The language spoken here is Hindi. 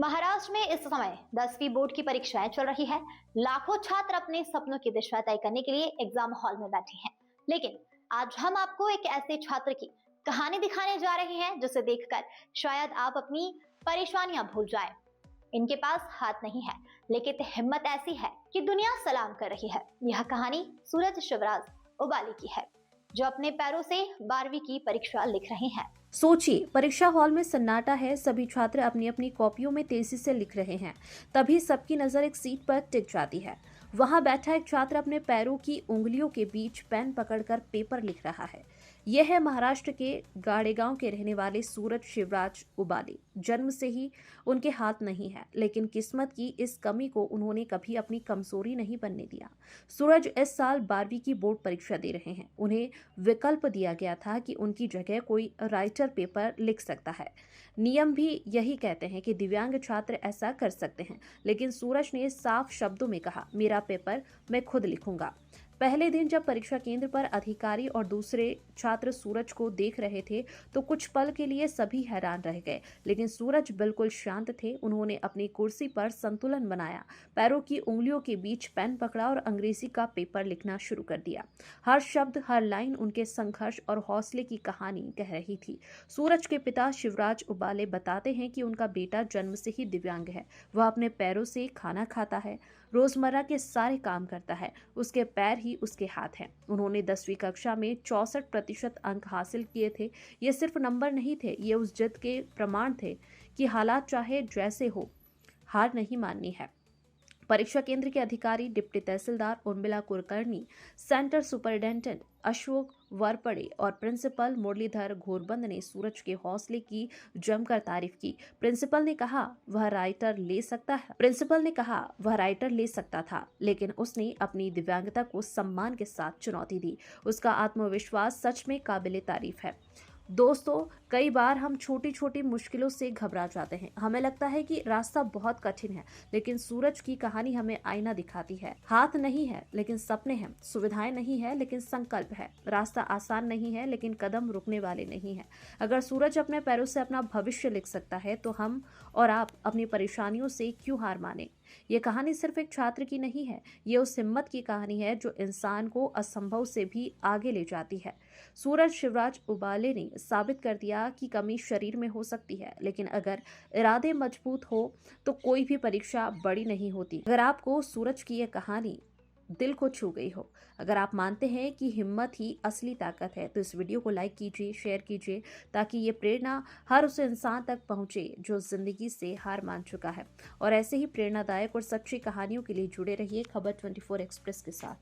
महाराष्ट्र में इस समय 10वीं बोर्ड की परीक्षाएं चल रही है। लाखों छात्र अपने सपनों की दिशा तय करने के लिए एग्जाम हॉल में बैठे हैं। लेकिन आज हम आपको एक ऐसे छात्र की कहानी दिखाने जा रहे हैं जिसे देखकर शायद आप अपनी परेशानियां भूल जाएं। इनके पास हाथ नहीं है, लेकिन हिम्मत ऐसी है कि दुनिया सलाम कर रही है। यह कहानी सूरज शिवराज उबाली की है, जो अपने पैरों से 12वीं की परीक्षा लिख रहे हैं। सोचिए, परीक्षा हॉल में सन्नाटा है। सभी छात्र अपनी अपनी कॉपियों में तेजी से लिख रहे हैं। तभी सबकी नजर एक सीट पर टिक जाती है। वहां बैठा एक छात्र अपने पैरों की उंगलियों के बीच पेन पकड़कर पेपर लिख रहा है। यह है महाराष्ट्र के गाड़ेगांव के रहने वाले सूरज शिवराज उबाली। जन्म से ही उनके हाथ नहीं है, लेकिन किस्मत की इस कमी को उन्होंने कभी अपनी कमजोरी नहीं बनने दिया। सूरज इस साल 12वीं की बोर्ड परीक्षा दे रहे हैं। उन्हें विकल्प दिया गया था कि उनकी जगह कोई राइटर पेपर लिख सकता है। नियम भी यही कहते हैं कि दिव्यांग छात्र ऐसा कर सकते हैं, लेकिन सूरज ने साफ शब्दों में कहा, मेरा पेपर मैं खुद लिखूंगा। पहले दिन जब परीक्षा केंद्र पर अधिकारी और दूसरे छात्र सूरज को देख रहे थे तो कुछ पल के लिए सभी हैरान रह गए, लेकिन सूरज बिल्कुल शांत थे। उन्होंने अपनी कुर्सी पर संतुलन बनाया, पैरों की उंगलियों के बीच पेन पकड़ा और अंग्रेजी का पेपर लिखना शुरू कर दिया। हर शब्द, हर लाइन उनके संघर्ष और हौसले की कहानी कह रही थी। सूरज के पिता शिवराज उबाले बताते हैं कि उनका बेटा जन्म से ही दिव्यांग है। वह अपने पैरों से खाना खाता है, रोजमर्रा के सारे काम करता है। उसके पैर ही उसके हाथ हैं। उन्होंने 10वीं कक्षा में 64% अंक हासिल किए थे। ये सिर्फ नंबर नहीं थे, ये उस जिद के प्रमाण थे कि हालात चाहे जैसे हो, हार नहीं माननी है। परीक्षा केंद्र के अधिकारी, डिप्टी तहसीलदार उर्मिला कुलकर्णी, सेंटर सुपरिटेंडेंट अशोक वरपड़े और प्रिंसिपल मुरलीधर घोरबंद ने सूरज के हौसले की जमकर तारीफ की। प्रिंसिपल ने कहा वह राइटर ले सकता था, लेकिन उसने अपनी दिव्यांगता को सम्मान के साथ चुनौती दी। उसका आत्मविश्वास सच में काबिले तारीफ है। दोस्तों, कई बार हम छोटी छोटी मुश्किलों से घबरा जाते हैं। हमें लगता है कि रास्ता बहुत कठिन है, लेकिन सूरज की कहानी हमें आईना दिखाती है। हाथ नहीं है, लेकिन सपने हैं। सुविधाएं नहीं है, लेकिन संकल्प है। रास्ता आसान नहीं है, लेकिन कदम रुकने वाले नहीं है। अगर सूरज अपने पैरों से अपना भविष्य लिख सकता है, तो हम और आप अपनी परेशानियों से क्यों हार माने। ये कहानी सिर्फ एक छात्र की नहीं है, ये उस हिम्मत की कहानी है जो इंसान को असंभव से भी आगे ले जाती है। सूरज शिवराज उबाले ने साबित कर दिया कि कमी शरीर में हो सकती है, लेकिन अगर इरादे मजबूत हो तो कोई भी परीक्षा बड़ी नहीं होती। अगर आपको सूरज की यह कहानी दिल को छू गई हो, अगर आप मानते हैं कि हिम्मत ही असली ताकत है, तो इस वीडियो को लाइक कीजिए, शेयर कीजिए, ताकि ये प्रेरणा हर उस इंसान तक पहुंचे जो जिंदगी से हार मान चुका है। और ऐसे ही प्रेरणादायक और सच्ची कहानियों के लिए जुड़े रहिए खबर 24 एक्सप्रेस के साथ।